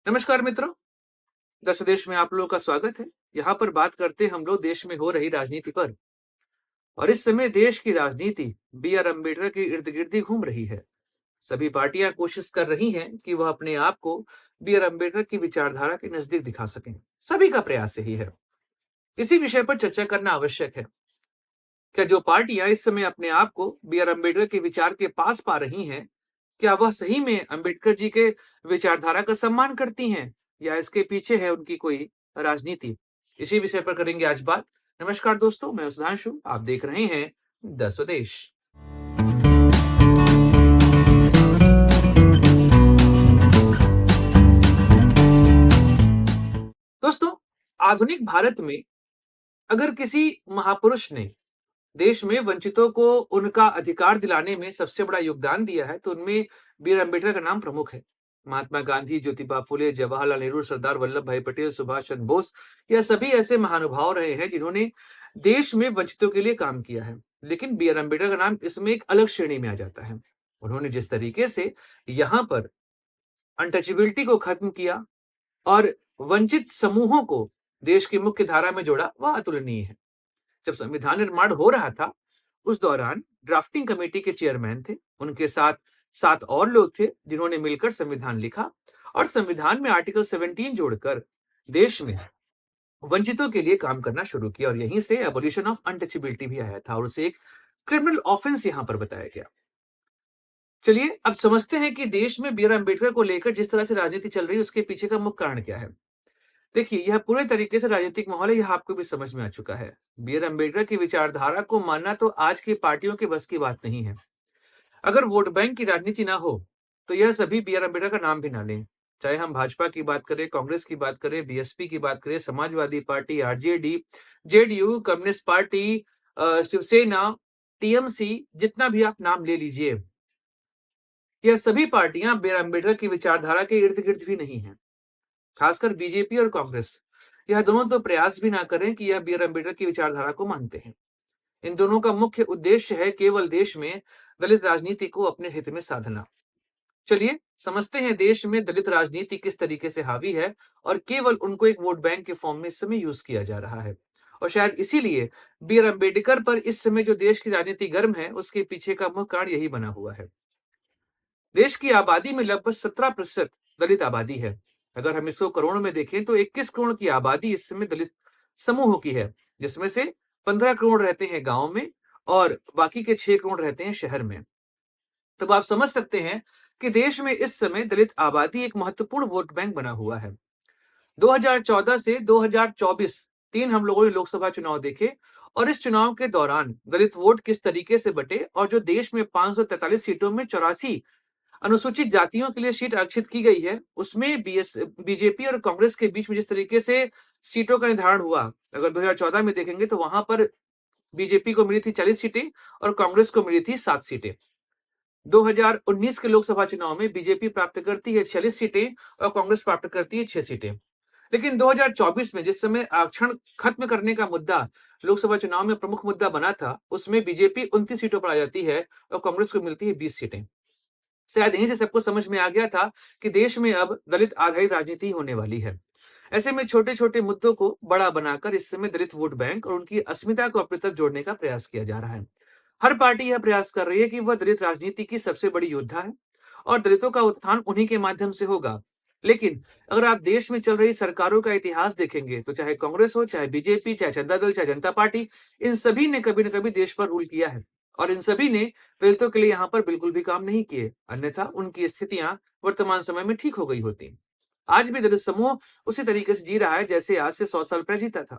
नमस्कार मित्रों। दस देश में आप लोगों का स्वागत है। यहाँ पर बात करते हैं हम लोग देश में हो रही राजनीति पर। और इस समय देश की राजनीति बी आर अम्बेडकर के इर्द गिर्द ही घूम रही है। सभी पार्टियां कोशिश कर रही हैं कि वह अपने आप को बी आर अम्बेडकर की विचारधारा के नजदीक दिखा सकें। सभी का प्रयास यही है। इसी विषय पर चर्चा करना आवश्यक है। क्या जो पार्टियां इस समय अपने आप को बी आर अम्बेडकर के विचार के पास पा रही हैं, क्या वह सही में अम्बेडकर जी के विचारधारा का सम्मान करती हैं, या इसके पीछे है उनकी कोई राजनीति? इसी विषय पर करेंगे आज बात। नमस्कार दोस्तों, मैं सुधांशु, आप देख रहे हैं द स्वदेश। दोस्तों, आधुनिक भारत में अगर किसी महापुरुष ने देश में वंचितों को उनका अधिकार दिलाने में सबसे बड़ा योगदान दिया है, तो उनमें बी आर अम्बेडकर का नाम प्रमुख है। महात्मा गांधी, ज्योतिबा फुले, जवाहरलाल नेहरू, सरदार वल्लभ भाई पटेल, सुभाष चंद्र बोस, यह सभी ऐसे महानुभाव रहे हैं जिन्होंने देश में वंचितों के लिए काम किया है। लेकिन बी आर अम्बेडकर का नाम इसमें एक अलग श्रेणी में आ जाता है। उन्होंने जिस तरीके से यहाँ पर अनटचेबिलिटी को खत्म किया और वंचित समूहों को देश की मुख्य धारा में जोड़ा, वह अतुलनीय है। जब संविधान निर्माण हो रहा था, उस दौरान ड्राफ्टिंग कमेटी के चेयरमैन थे। उनके साथ 7 और लोग थे जिन्होंने मिलकर संविधान लिखा और संविधान में आर्टिकल 17 जोड़कर देश में वंचितों के लिए काम करना शुरू किया। और यहीं से एबोलिशन ऑफ अनटचेबिलिटी भी आया था और उसे एक क्रिमिनल ऑफेंस यहां पर बताया गया। चलिए अब समझते हैं कि देश में बी आर अम्बेडकर को लेकर जिस तरह से राजनीति चल रही है, उसके पीछे का मुख्य कारण क्या है। देखिए, यह पूरे तरीके से राजनीतिक माहौल है, यह आपको भी समझ में आ चुका है। बी आर अम्बेडकर की विचारधारा को मानना तो आज की पार्टियों के बस की बात नहीं है। अगर वोट बैंक की राजनीति ना हो, तो यह सभी बी आर अम्बेडकर का नाम भी ना लें। चाहे हम भाजपा की बात करें, कांग्रेस की बात करें, बीएसपी की बात करें, Samajwadi Party, RJD, JDU, Communist Party, Shivsena, TMC, जितना भी आप नाम ले लीजिए, यह सभी पार्टियां बी आर अम्बेडकर की विचारधारा के इर्द गिर्द भी नहीं है। खासकर बीजेपी और कांग्रेस, यह दोनों तो प्रयास भी ना करें कि यह बी आर अम्बेडकर की विचारधारा को मानते हैं। इन दोनों का मुख्य उद्देश्य है केवल देश में दलित राजनीति को अपने हित में साधना। चलिए समझते हैं देश में दलित राजनीति किस तरीके से हावी है और केवल उनको एक वोट बैंक के फॉर्म में इस समय यूज किया जा रहा है। और शायद इसीलिए बी आर अम्बेडकर पर इस समय जो देश की राजनीति गर्म है, उसके पीछे का मुख्य कारण यही बना हुआ है। देश की आबादी में लगभग 17% दलित आबादी है। अगर हम इसको करोड़ में देखें तो 21 करोड़ की आबादी इस समय दलित समूहों की है, जिसमें से 15 करोड़ रहते हैं गांव में और बाकी के 6 करोड़ रहते हैं शहर में। तब आप समझ सकते हैं कि देश में इस समय दलित आबादी एक महत्वपूर्ण वोट बैंक बना हुआ है। 2014 से 2024 तीन हम लोगों ने लोकसभा चुनाव देखे और इस चुनाव के दौरान दलित वोट किस तरीके से बटे और जो देश में 543 सीटों में 84 अनुसूचित जातियों के लिए सीट आरक्षित की गई है, उसमें बीजेपी और कांग्रेस के बीच में जिस तरीके से सीटों का निर्धारण हुआ, अगर 2014 में देखेंगे तो वहां पर बीजेपी को मिली थी 40 सीटें और कांग्रेस को मिली थी 7 सीटें। 2019 के लोकसभा चुनाव में बीजेपी प्राप्त करती है 46 सीटें और कांग्रेस प्राप्त करती है 6 सीटें। लेकिन 2024 में जिस समय आरक्षण खत्म करने का मुद्दा लोकसभा चुनाव में प्रमुख मुद्दा बना था, उसमें बीजेपी 29 सीटों पर आ जाती है और कांग्रेस को मिलती है 20 सीटें। शायद यहीं से सबको समझ में आ गया था कि देश में अब दलित आधारित राजनीति होने वाली है। ऐसे में छोटे-छोटे मुद्दों को बड़ा बनाकर इस समय दलित वोट बैंक और उनकी अस्मिता को अपनी तरफ जोड़ने का प्रयास किया जा रहा है। हर पार्टी यह प्रयास कर रही है कि वह दलित राजनीति की सबसे बड़ी योद्धा है और दलितों का उत्थान उन्हीं के माध्यम से होगा। लेकिन अगर आप देश में चल रही सरकारों का इतिहास देखेंगे, तो चाहे कांग्रेस हो, चाहे बीजेपी, चाहे जनता दल, चाहे जनता पार्टी, इन सभी ने कभी न कभी देश पर रूल किया है और इन सभी ने दलितों के लिए यहाँ पर बिल्कुल भी काम नहीं किए, अन्यथा उनकी स्थितियां वर्तमान समय में ठीक हो गई होती। आज भी दलित समूह उसी तरीके से जी रहा है जैसे आज से 100 साल पहले जीता था।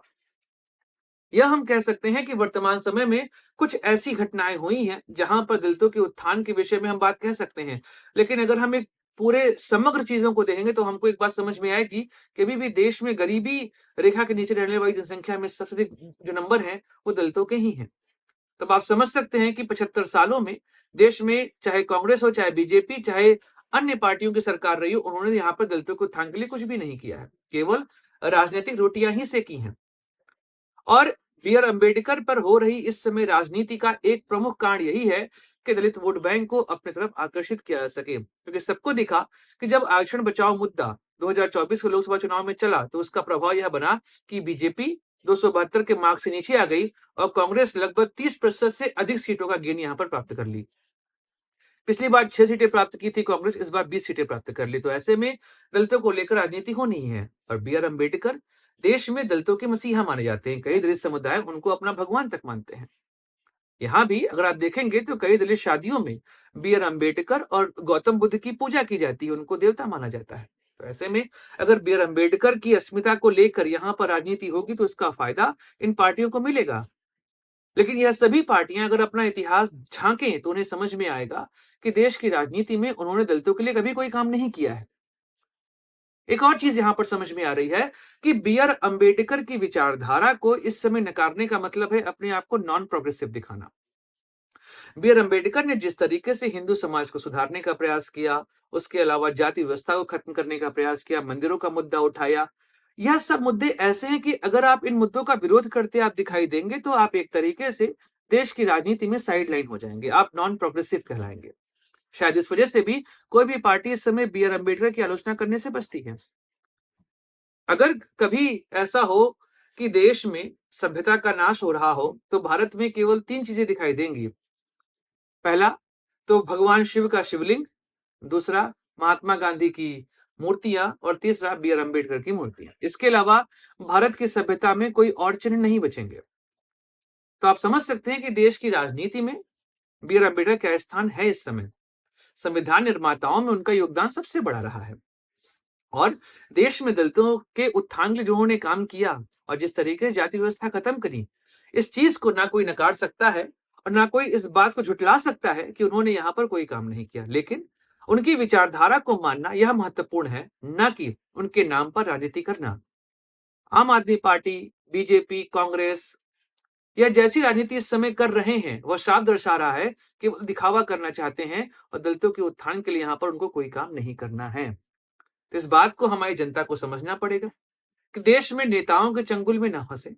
यह हम कह सकते हैं कि वर्तमान समय में कुछ ऐसी घटनाएं हुई हैं जहां पर दलितों के उत्थान के विषय में हम बात कह सकते हैं। लेकिन अगर हम एक पूरे समग्र चीजों को देखेंगे तो हमको एक बात समझ में आएगी कि अभी भी देश में गरीबी रेखा के नीचे रहने वाली जनसंख्या में सबसे अधिक जो नंबर है वो दलितों के ही हैं। तब आप समझ सकते हैं कि 75 सालों में देश में चाहे कांग्रेस हो, चाहे बीजेपी, चाहे अन्य पार्टियों की सरकार रही हो, उन्होंने यहाँ पर दलितों के उत्थान के लिए कुछ भी नहीं किया है, केवल राजनीतिक रोटियां ही सेकी हैं। और बी आर अम्बेडकर पर हो रही इस समय राजनीति का एक प्रमुख कारण यही है कि दलित वोट बैंक को अपनी तरफ आकर्षित किया जा सके, क्योंकि सबको दिखा कि जब आरक्षण बचाओ मुद्दा 2024 के लोकसभा चुनाव में चला, तो उसका प्रभाव यह बना कि बीजेपी 272 के मार्क से नीचे आ गई और कांग्रेस लगभग 30% से अधिक सीटों का गेन यहां पर प्राप्त कर ली। पिछली बार 6 सीटें प्राप्त की थी कांग्रेस, इस बार 20 सीटें प्राप्त कर ली। तो ऐसे में दलितों को लेकर राजनीति होनी ही है। और बी आर अम्बेडकर देश में दलितों के मसीहा माने जाते हैं। कई दलित समुदाय उनको अपना भगवान तक मानते हैं। यहाँ भी अगर आप देखेंगे तो कई दलित शादियों में बी आर अम्बेडकर और गौतम बुद्ध की पूजा की जाती है, उनको देवता माना जाता है। तो ऐसे में अगर बी आर अम्बेडकर की अस्मिता को लेकर यहाँ पर राजनीति होगी तो इसका फायदा इन पार्टियों को मिलेगा। लेकिन यह सभी पार्टियां अगर अपना इतिहास झांकें तो उन्हें समझ में आएगा कि देश की राजनीति में उन्होंने दलितों के लिए कभी कोई काम नहीं किया है। एक और चीज यहां पर समझ में आ रही है कि बी आर अम्बेडकर की विचारधारा को इस समय नकारने का मतलब है अपने आप को नॉन प्रोग्रेसिव दिखाना। बी आर अम्बेडकर ने जिस तरीके से हिंदू समाज को सुधारने का प्रयास किया, उसके अलावा जाति व्यवस्था को खत्म करने का प्रयास किया, मंदिरों का मुद्दा उठाया, यह सब मुद्दे ऐसे हैं कि अगर आप इन मुद्दों का विरोध करते आप दिखाई देंगे तो आप एक तरीके से देश की राजनीति में साइड लाइन हो जाएंगे, आप नॉन प्रोग्रेसिव कहलाएंगे। शायद इस वजह से भी कोई भी पार्टी इस समय बी आर अम्बेडकर की आलोचना करने से बचती है। अगर कभी ऐसा हो कि देश में सभ्यता का नाश हो रहा हो तो भारत में केवल 3 चीजें दिखाई देंगी। पहला तो भगवान शिव का शिवलिंग, दूसरा महात्मा गांधी की मूर्तियां और तीसरा बी आर अम्बेडकर की मूर्तियां। इसके अलावा भारत की सभ्यता में कोई और चिन्ह नहीं बचेंगे। तो आप समझ सकते हैं कि देश की राजनीति में बी आर अम्बेडकर का स्थान है। इस समय संविधान निर्माताओं में उनका योगदान सबसे बड़ा रहा है और देश में दलितों के उत्थान के लिए जो उन्होंने काम किया और जिस तरीके से जाति व्यवस्था खत्म करी, इस चीज को ना कोई नकार सकता है और ना कोई इस बात को झुठला सकता है कि उन्होंने यहाँ पर कोई काम नहीं किया। लेकिन उनकी विचारधारा को मानना यह महत्वपूर्ण है, ना कि उनके नाम पर राजनीति करना। आम आदमी पार्टी, बीजेपी, कांग्रेस या जैसी राजनीति इस समय कर रहे हैं, वह साफ दर्शा रहा है कि वो दिखावा करना चाहते हैं और दलितों के उत्थान के लिए यहाँ पर उनको कोई काम नहीं करना है। तो इस बात को हमारी जनता को समझना पड़ेगा कि देश में नेताओं के चंगुल में ना फंसे।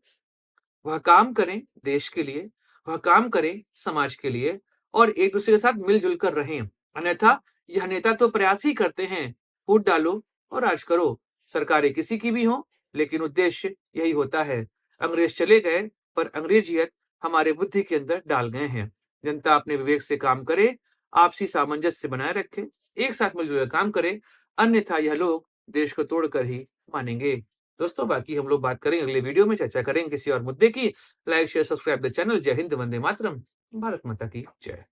वह काम करें देश के लिए, वह काम करें समाज के लिए और एक दूसरे के साथ मिलजुल कर रहें। अन्यथा यह नेता तो प्रयास ही करते हैं, फूट डालो और राज करो। सरकारें किसी की भी हों, लेकिन उद्देश्य यही होता है। अंग्रेज चले गए पर अंग्रेजियत हमारे बुद्धि के अंदर डाल गए हैं। जनता अपने विवेक से काम करे, आपसी सामंजस्य बनाए रखे, एक साथ मिलजुल कर काम करे, अन्यथा यह लोग देश को तोड़कर ही मानेंगे। दोस्तों बाकी हम लोग बात करेंगे अगले वीडियो में, चर्चा करेंगे किसी और मुद्दे की। Like share subscribe the channel. जय हिंद, वंदे मातरम, भारत माता की जय।